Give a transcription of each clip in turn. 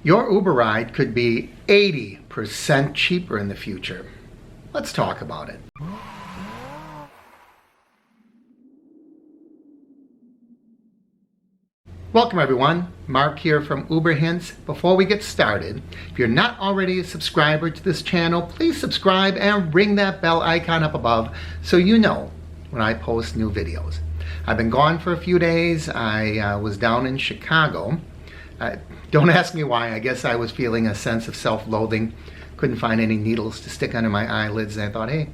Your Uber ride could be 80% cheaper in the future. Let's talk about it. Welcome everyone, Mark here from Uber Hints. Before we get started, if you're not already a subscriber to this channel, please subscribe and ring that bell icon up above so you know when I post new videos. I've been gone for a few days. I was down in Chicago. Don't ask me why. I guess I was feeling a sense of self-loathing. Couldn't find any needles to stick under my eyelids, and I thought, hey,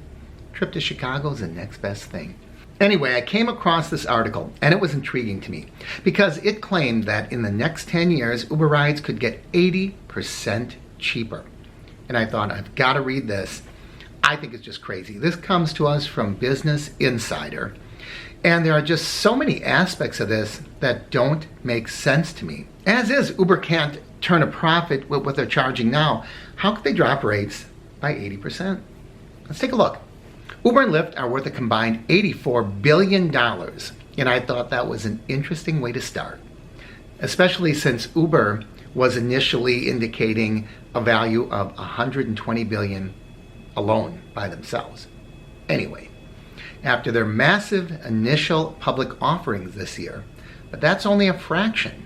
trip to Chicago is the next best thing. Anyway, I came across this article, and it was intriguing to me because it claimed that in the next 10 years, Uber rides could get 80% cheaper. And I thought, I've got to read this. I think it's just crazy. This comes to us from Business Insider. And there are just so many aspects of this that don't make sense to me. As is, Uber can't turn a profit with what they're charging now. How could they drop rates by 80%? Let's take a look. Uber and Lyft are worth a combined $84 billion. And I thought that was an interesting way to start, especially since Uber was initially indicating a value of $120 billion alone by themselves. Anyway, after their massive initial public offerings this year, but that's only a fraction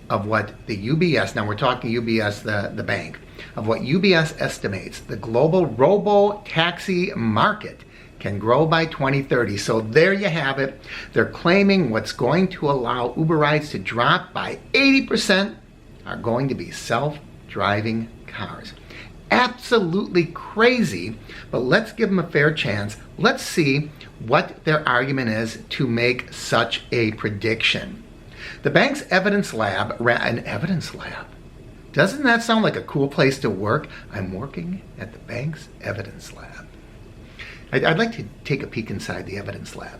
of what the UBS, now we're talking UBS, the bank, of what UBS estimates the global robo-taxi market can grow by 2030. So there you have it. They're claiming what's going to allow Uber rides to drop by 80% are going to be self-driving cars. Absolutely crazy, but let's give them a fair chance. Let's see what their argument is to make such a prediction. The bank's evidence lab ran an evidence lab. Doesn't that sound like a cool place to work? I'm working at the bank's evidence lab. I'd like to take a peek inside the evidence lab.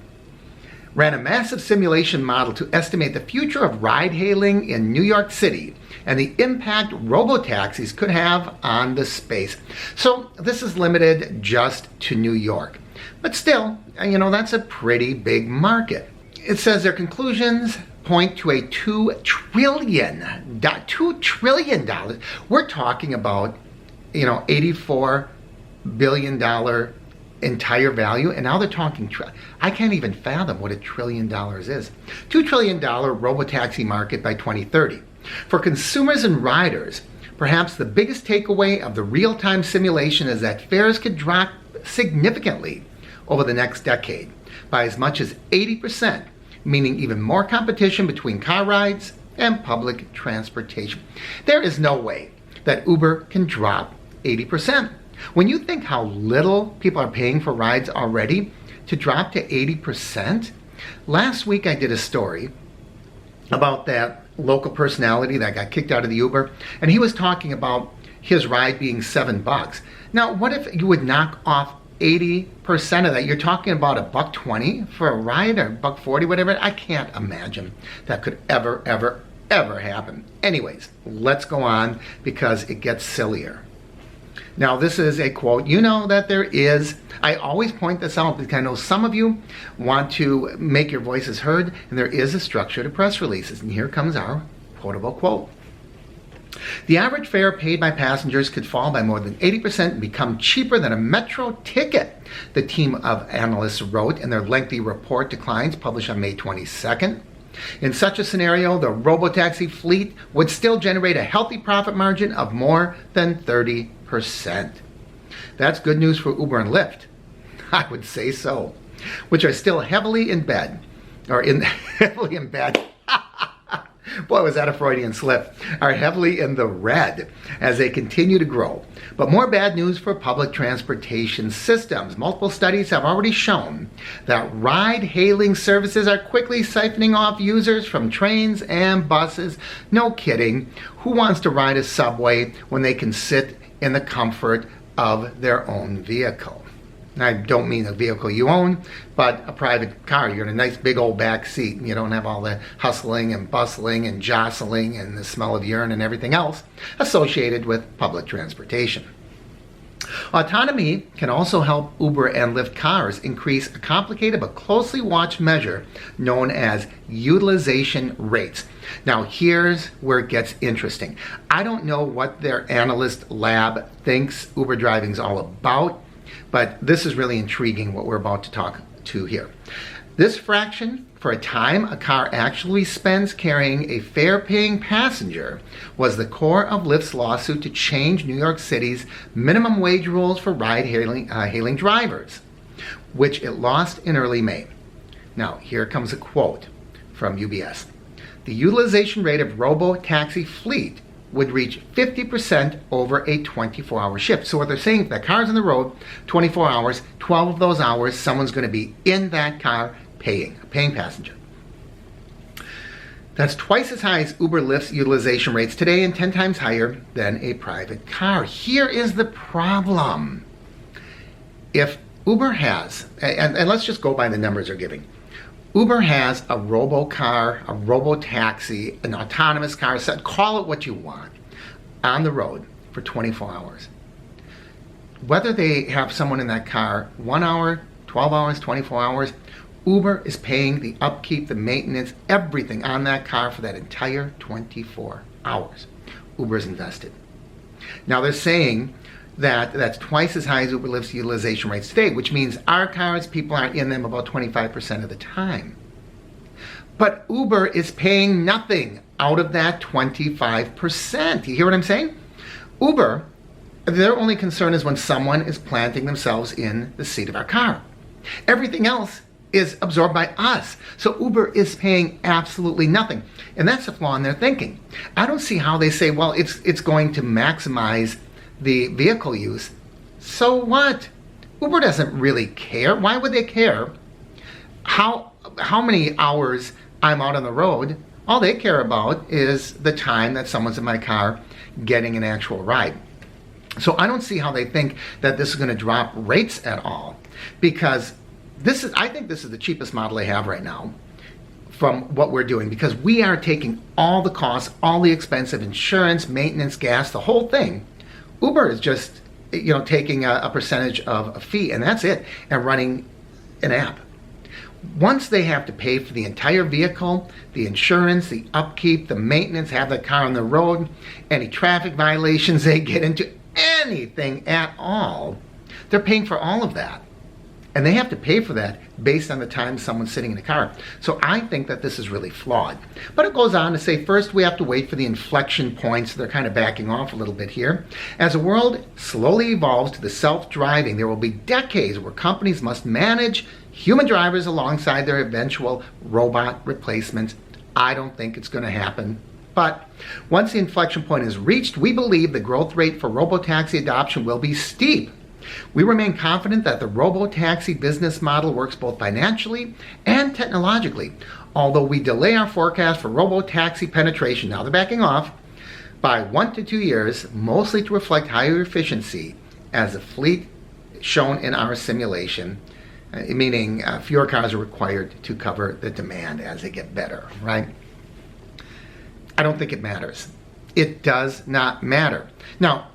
Ran a massive simulation model to estimate the future of ride-hailing in New York City and the impact robo-taxis could have on the space. So this is limited just to New York. But still, you know, that's a pretty big market. It says their conclusions point to a $2 trillion. We're talking about, you know, $84 billion entire value, and now they're talking, I can't even fathom what $1 trillion is. $2 trillion robotaxi market by 2030. For consumers and riders, perhaps the biggest takeaway of the real-time simulation is that fares could drop significantly over the next decade by as much as 80%, meaning even more competition between car rides and public transportation. There is no way that Uber can drop 80%. When you think how little people are paying for rides already, to drop to 80%, last week I did a story about that local personality that got kicked out of the Uber, and he was talking about his ride being $7. Now, what if you would knock off 80% of that? You're talking about $1.20 for a ride, or $1.40, whatever. I can't imagine that could ever happen. Anyways, let's go on because it gets sillier. Now, this is a quote. You know that there is, I always point this out because I know some of you want to make your voices heard, and there is a structure to press releases. And here comes our quotable quote. The average fare paid by passengers could fall by more than 80% and become cheaper than a metro ticket, the team of analysts wrote in their lengthy report to clients published on May 22nd. In such a scenario, the robotaxi fleet would still generate a healthy profit margin of more than 30%. That's good news for Uber and Lyft. I would say so, which are still heavily in bed. Boy, was that a Freudian slip, are heavily in the red as they continue to grow. But more bad news for public transportation systems. Multiple studies have already shown that ride-hailing services are quickly siphoning off users from trains and buses. No kidding. Who wants to ride a subway when they can sit in the comfort of their own vehicle? I don't mean a vehicle you own, but a private car. You're in a nice big old back seat and you don't have all the hustling and bustling and jostling and the smell of urine and everything else associated with public transportation. Autonomy can also help Uber and Lyft cars increase a complicated but closely watched measure known as utilization rates. Now, here's where it gets interesting. I don't know what their analyst lab thinks Uber driving is all about, but this is really intriguing what we're about to talk to here. This fraction for a time a car actually spends carrying a fare-paying passenger was the core of Lyft's lawsuit to change New York City's minimum wage rules for ride-hailing drivers, which it lost in early May. Now, here comes a quote from UBS. The utilization rate of robo-taxi fleet would reach 50% over a 24-hour shift. So what they're saying, if that car's on the road 24 hours, 12 of those hours, someone's going to be in that car paying passenger. That's twice as high as Uber Lyft's utilization rates today and 10 times higher than a private car. Here is the problem. If Uber has, and let's just go by the numbers they're giving, Uber has a robo-car, a robo-taxi, an autonomous car, call it what you want, on the road for 24 hours. Whether they have someone in that car 1 hour, 12 hours, 24 hours, Uber is paying the upkeep, the maintenance, everything on that car for that entire 24 hours. Uber is invested. Now they're saying that that's twice as high as Uber Lyft's utilization rates today, which means our cars, people aren't in them about 25% of the time. But Uber is paying nothing out of that 25%. You hear what I'm saying? Uber, their only concern is when someone is planting themselves in the seat of our car. Everything else is absorbed by us. So Uber is paying absolutely nothing. And that's a flaw in their thinking. I don't see how they say, well, it's going to maximize the vehicle use. So what? Uber doesn't really care. Why would they care how many hours I'm out on the road? All they care about is the time that someone's in my car getting an actual ride. So I don't see how they think that this is going to drop rates at all, because I think this is the cheapest model they have right now from what we're doing, because we are taking all the costs, all the expensive insurance, maintenance, gas, the whole thing. Uber is just, taking a percentage of a fee, and that's it, and running an app. Once they have to pay for the entire vehicle, the insurance, the upkeep, the maintenance, have the car on the road, any traffic violations they get into, anything at all, they're paying for all of that. And they have to pay for that based on the time someone's sitting in the car. So I think that this is really flawed. But it goes on to say, first we have to wait for the inflection points. They're kind of backing off a little bit here. As the world slowly evolves to the self-driving, there will be decades where companies must manage human drivers alongside their eventual robot replacements. I don't think it's going to happen. But once the inflection point is reached, we believe the growth rate for robotaxi adoption will be steep. We remain confident that the robo-taxi business model works both financially and technologically, although we delay our forecast for robo-taxi penetration, now they're backing off, by 1 to 2 years, mostly to reflect higher efficiency as the fleet shown in our simulation, meaning fewer cars are required to cover the demand as they get better, right? I don't think it matters. It does not matter. Now,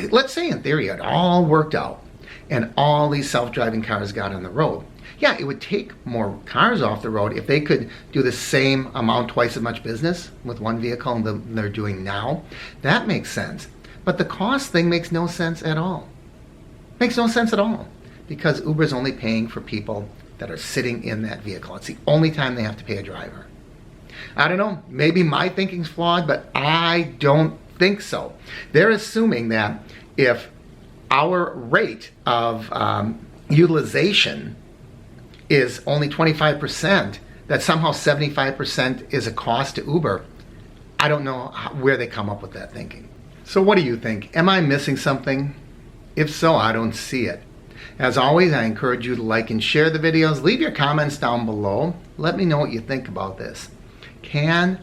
let's say in theory it all worked out and all these self-driving cars got on the road. Yeah, it would take more cars off the road if they could do the same amount, twice as much business with one vehicle than they're doing now. That makes sense. But the cost thing makes no sense at all. Makes no sense at all, because Uber's only paying for people that are sitting in that vehicle. It's the only time they have to pay a driver. I don't know, maybe my thinking's flawed, but I don't think so. They're assuming that if our rate of utilization is only 25%, that somehow 75% is a cost to Uber. I don't know where they come up with that thinking. So what do you think? Am I missing something? If so, I don't see it. As always, I encourage you to like and share the videos. Leave your comments down below. Let me know what you think about this. Can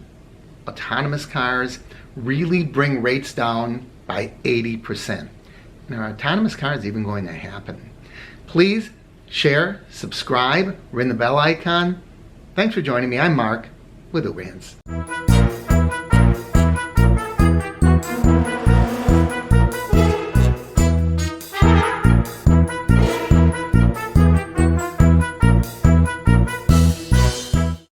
autonomous cars really bring rates down by 80%? Now, are autonomous cars even going to happen? Please share, subscribe, ring the bell icon. Thanks for joining me. I'm Mark with Uber Hands.